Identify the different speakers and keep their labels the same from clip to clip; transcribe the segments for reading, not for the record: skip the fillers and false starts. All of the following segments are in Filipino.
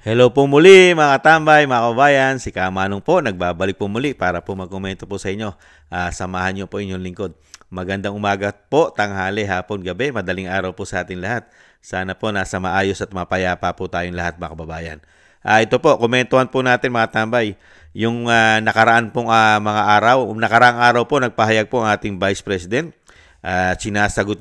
Speaker 1: Hello po muli mga katambay, mga kabayan. Si Kamanong po, nagbabalik po muli para po magkomento po sa inyo. Samahan niyo po inyong lingkod. Magandang umaga po, tanghali, hapon, gabi, madaling araw po sa ating lahat. Sana po nasa maayos at mapayapa po tayong lahat mga kababayan. Ito po, komentuhan po natin mga tambay. Yung nakaraang nakaraang araw po, nagpahayag po ang ating Vice President. Sinasagot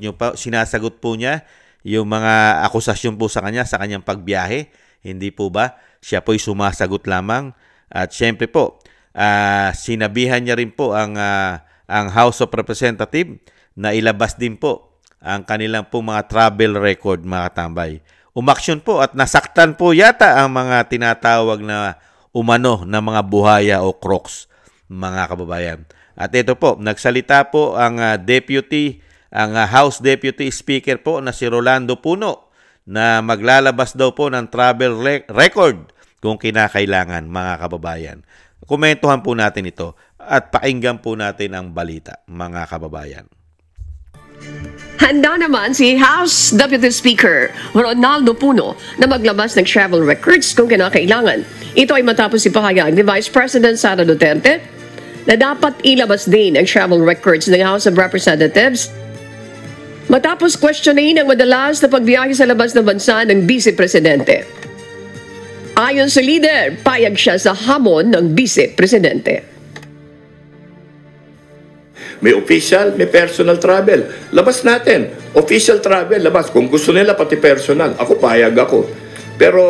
Speaker 1: po niya yung mga akusasyon po sa kanyang pagbiyahe. Hindi po ba? Siya po'y sumasagot lamang. At syempre po, sinabihan niya rin po ang House of Representatives na ilabas din po ang kanilang po mga travel record, mga tambay. Umaksyon po at nasaktan po yata ang mga tinatawag na umano na mga buhaya o crocs, mga kababayan. At ito po, nagsalita po ang House Deputy Speaker po na si Rolando Puno, na maglalabas daw po ng travel record kung kinakailangan, mga kababayan. Komentuhan po natin ito at pakinggan po natin ang balita, mga kababayan.
Speaker 2: Handa naman si House Deputy Speaker Ronaldo Puno na maglabas ng travel records kung kinakailangan. Ito ay matapos ipahayag ni Vice President Sara Duterte na dapat ilabas din ang travel records ng House of Representatives matapos questionin ang madalas na pagbiyahe sa labas ng bansa ng Vice Presidente. Ayon sa leader, payag siya sa hamon ng Vice Presidente.
Speaker 3: May official, may personal travel. Labas natin. Official travel, labas. Kung gusto nila, pati personal. Ako, payag ako. Pero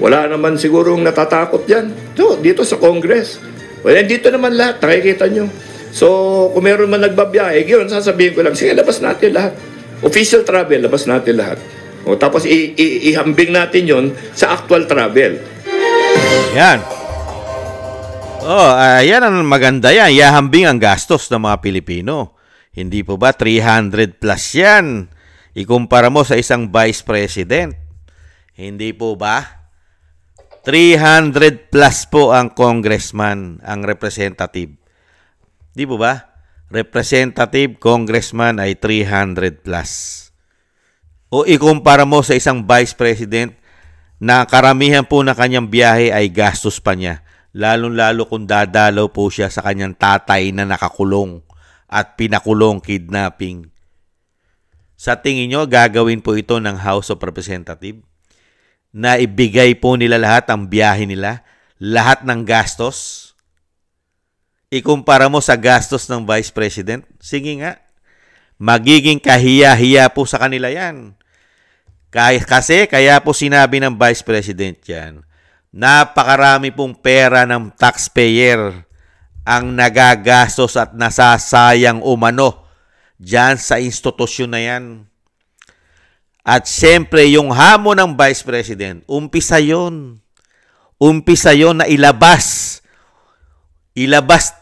Speaker 3: wala naman sigurong natatakot dyan. Dito sa Congress. Well, dito naman lahat, nakikita nyo. So, kung meron man nagbabiyahe, yun, sasabihin ko lang, sige, labas natin lahat. Official travel, labas natin lahat. Tapos, ihambing natin yon sa actual travel.
Speaker 1: Yan. Yan ang maganda yan. Ihambing ang gastos ng mga Pilipino. Hindi po ba 300 plus yan? Ikumpara mo sa isang Vice President. Hindi po ba? 300 plus po ang congressman, ang representative. Di po ba? Representative, congressman ay 300 plus. O ikumpara mo sa isang vice president na karamihan po na kanyang biyahe ay gastos pa niya. Lalong-lalo kung dadalaw po siya sa kanyang tatay na nakakulong at pinakulong, kidnapping. Sa tingin nyo, gagawin po ito ng House of Representatives na ibigay po nila lahat ang biyahe nila, lahat ng gastos? Ikumpara mo sa gastos ng Vice President, sige nga, magiging kahiya-hiya po sa kanila yan. Kasi kaya po sinabi ng Vice President yan, napakarami pong pera ng taxpayer ang nagagastos at nasasayang umano dyan sa institusyon na yan. At siyempre, yung hamon ng Vice President, umpisa yon na ilabas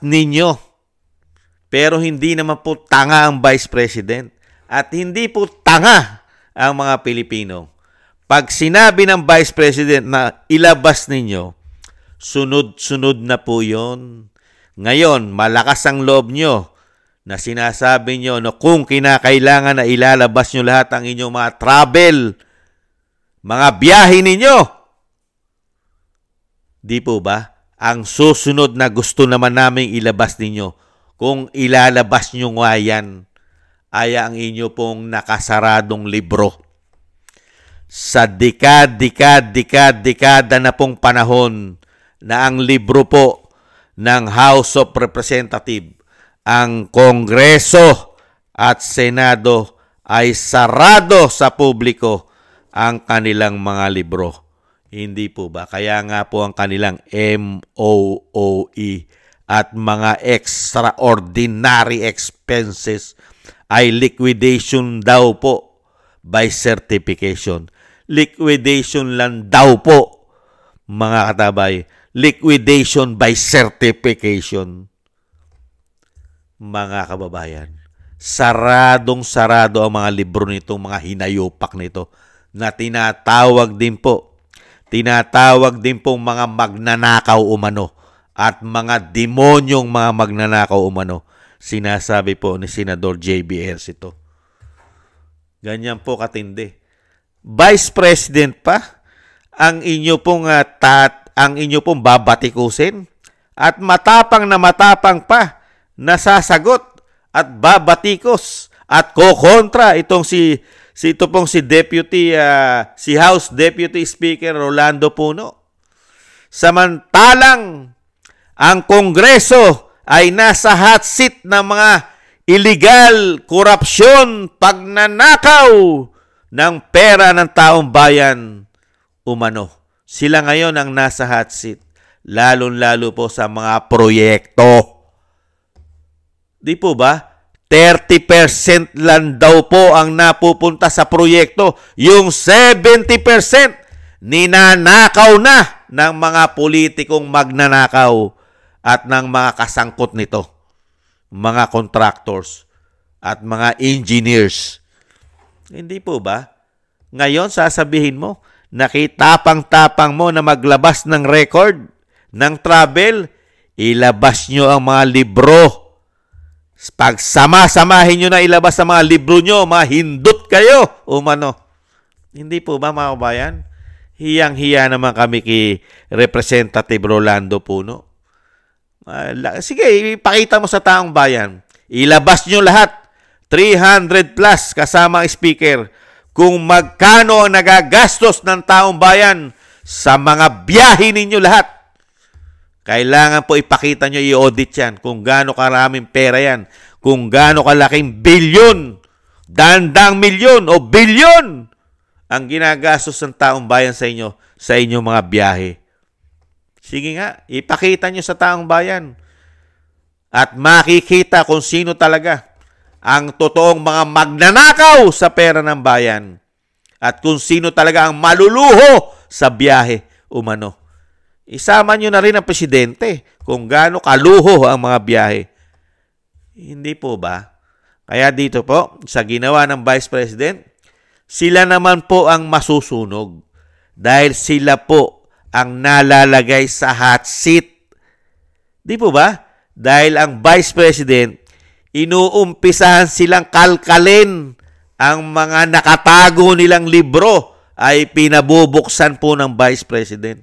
Speaker 1: ninyo. Pero hindi naman po tanga ang Vice President. At hindi po tanga ang mga Pilipino. Pag sinabi ng Vice President na ilabas ninyo, sunod-sunod na po yon. Ngayon, malakas ang loob nyo na sinasabi nyo na kung kinakailangan na ilalabas nyo lahat ang inyong mga travel, mga biyahe ninyo. Di po ba? Ang susunod na gusto naman naming ilabas ninyo, kung ilalabas nyo nga yan, ay ang inyo pong nakasaradong libro. Sa dekada na pong panahon na ang libro po ng House of Representatives, ang Kongreso at Senado ay sarado sa publiko ang kanilang mga libro. Hindi po ba? Kaya nga po ang kanilang MOOE at mga extraordinary expenses ay liquidation daw po by certification. Liquidation lang daw po, mga katabay. Liquidation by certification. Mga kababayan, saradong-sarado ang mga libro nitong mga hinayupak nito na tinatawag din pong mga magnanakaw umano at mga demonyong mga magnanakaw umano. Sinasabi po ni Senador JBS ito. Ganyan po katindi. Vice President pa ang inyo pong ang inyo pong babatikusin at matapang pa nasasagot at babatikos at kokontra itong si House Deputy Speaker Rolando Puno. Samantalang ang Kongreso ay nasa hot seat ng mga illegal, korupsyon, pagnanakaw ng pera ng taong bayan umano. Sila ngayon ang nasa hot seat, lalong-lalo po sa mga proyekto. Di po ba? 30% lang daw po ang napupunta sa proyekto. Yung 70% ninanakaw na ng mga politikong magnanakaw at ng mga kasangkot nito. Mga contractors at mga engineers. Hindi po ba? Ngayon sasabihin mo, nakitapang-tapang mo na maglabas ng record, ng travel, ilabas nyo ang mga libro. Pag sama-samahin nyo na ilabas ang mga libro nyo, mahindot kayo, umano. Hindi po ba mga kabayan? Hiyang-hiya naman kami kay Representative Rolando Puno. Sige, ipakita mo sa taong bayan. Ilabas nyo lahat, 300 plus kasama ang speaker, kung magkano ang nagagastos ng taong bayan sa mga biyahe ninyo lahat. Kailangan po ipakita nyo, i-audit yan, kung gaano karaming pera yan, kung gaano kalaking bilyon, dandang milyon o bilyon ang ginagastos ng taong bayan sa inyong mga biyahe. Sige nga, ipakita nyo sa taong bayan at makikita kung sino talaga ang totoong mga magnanakaw sa pera ng bayan at kung sino talaga ang maluluho sa biyahe umano. Isama nyo na rin ang presidente kung gaano kaluho ang mga biyahe. Hindi po ba? Kaya dito po, sa ginawa ng Vice President, sila naman po ang masusunog dahil sila po ang nalalagay sa hot seat. Di po ba? Dahil ang Vice President, inuumpisahan silang kalkalin ang mga nakatago nilang libro ay pinabubuksan po ng Vice President.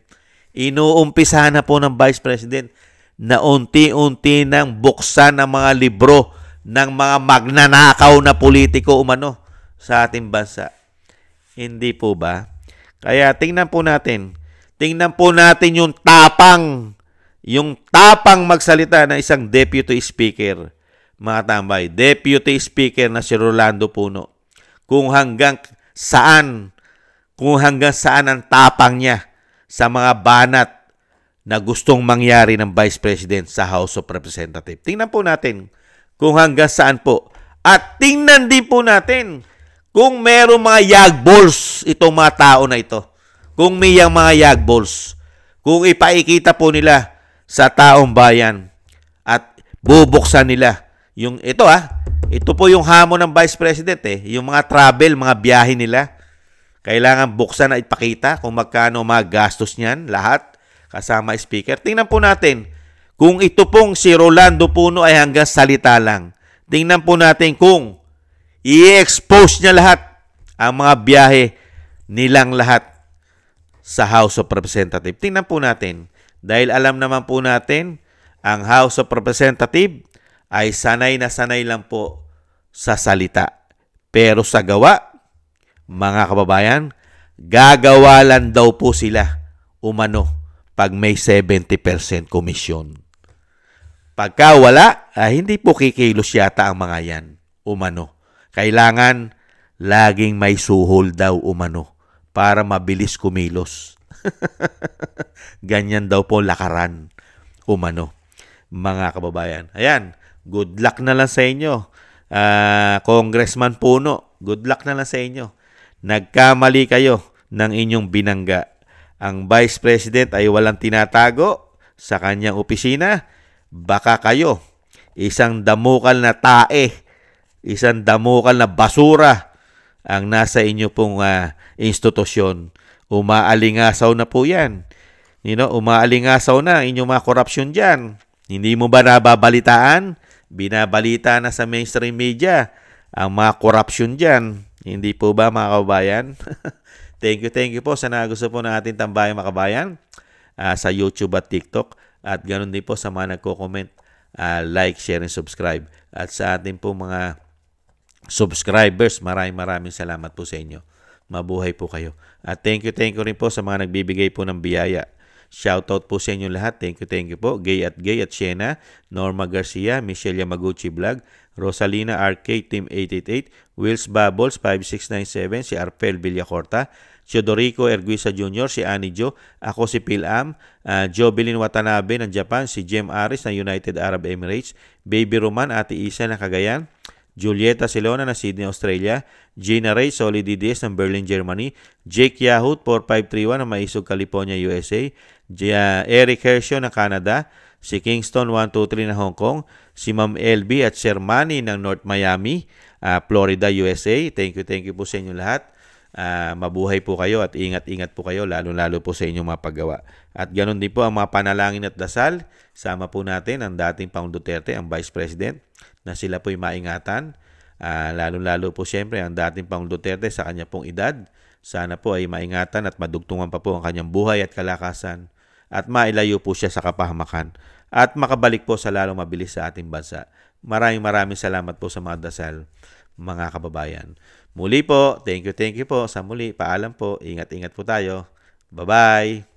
Speaker 1: Inuumpisahan na po ng Vice President na unti-unti nang buksan ang mga libro ng mga magnanakaw na politiko umano sa ating bansa. Hindi po ba? Kaya tingnan po natin yung tapang magsalita ng isang Deputy Speaker, mga tambay, Deputy Speaker na si Rolando Puno. Kung hanggang saan ang tapang niya sa mga banat na gustong mangyari ng Vice President sa House of Representatives. Tingnan po natin kung hanggang saan po. At tingnan din po natin kung merong mga yagballs itong mga tao na ito. Kung may mga yagballs. Kung ipaikita po nila sa taong bayan at bubuksan nila yung ito po yung hamon ng Vice President yung mga travel, mga biyahe nila. Kailangan buksan na ipakita kung magkano mga gastos niyan, lahat, kasama speaker. Tingnan po natin kung ito pong si Rolando Puno ay hanggang salita lang. Tingnan po natin kung i-expose niya lahat ang mga biyahe nilang lahat sa House of Representatives. Tingnan po natin. Dahil alam naman po natin, ang House of Representatives ay sanay na sanay lang po sa salita. Pero sa gawa, mga kababayan, gagawa lang daw po sila umano pag may 70% komisyon. Pagka wala, hindi po kikilos yata ang mga yan umano. Kailangan laging may suhol daw umano para mabilis kumilos. Ganyan daw po lakaran umano, mga kababayan. Ayan, good luck na lang sa inyo. Congressman Puno, good luck na lang sa inyo. Nagkamali kayo ng inyong binangga. Ang Vice President ay walang tinatago sa kanyang opisina. Baka kayo, isang damukal na tae, isang damukal na basura ang nasa inyo pong institusyon. Umaalingasaw na po yan. Umaalingasaw na inyong mga korupsyon dyan. Hindi mo ba nababalitaan? Binabalita na sa mainstream media ang mga korupsyon dyan. Hindi po ba mga kababayan? Thank you po sa gusto po ng ating tambayang makabayan sa YouTube at TikTok. At ganoon din po sa mga nagko-comment, like, share, and subscribe. At sa ating po mga subscribers, maraming salamat po sa inyo. Mabuhay po kayo. At thank you rin po sa mga nagbibigay po ng biyaya. Shoutout po sa inyo lahat. Thank you po. Gay at Siena, Norma Garcia, Michelle Yamaguchi Vlog, Rosalina RK, Team 888, Wills Bubbles 5697, si Arpel Villacorta, Teodorico Erguisa Jr., si Annie Jo, ako si Pilam, Jovelyn Watanabe ng Japan, si Jem Aris ng United Arab Emirates, Baby Roman, Ate Isa ng Cagayan, Julieta Silona ng Sydney, Australia, Gina Ray Solidides ng Berlin, Germany, Jake Yahoo 4531 ng Maisog, California, USA, Eric Hershaw ng Canada, si Kingston 123 ng Hong Kong, si Ma'am LB at Sir Manny ng North Miami, Florida, USA. Thank you po sa inyo lahat. Mabuhay po kayo at ingat po kayo, lalo po sa inyong mga paggawa. At ganoon din po ang mga panalangin at dasal. Sama po natin ang dating Pangulong Duterte, ang Vice President, na sila po'y maingatan. Lalo po siyempre ang dating Pangulong Duterte sa kanya pong edad. Sana po ay maingatan at madugtungan pa po ang kanyang buhay at kalakasan at mailayo po siya sa kapahamakan at makabalik po sa lalong mabilis sa ating bansa. Maraming salamat po sa mga dasal, mga kababayan. Muli po, thank you po. Sa muli, paalam po. Ingat po tayo. Bye-bye.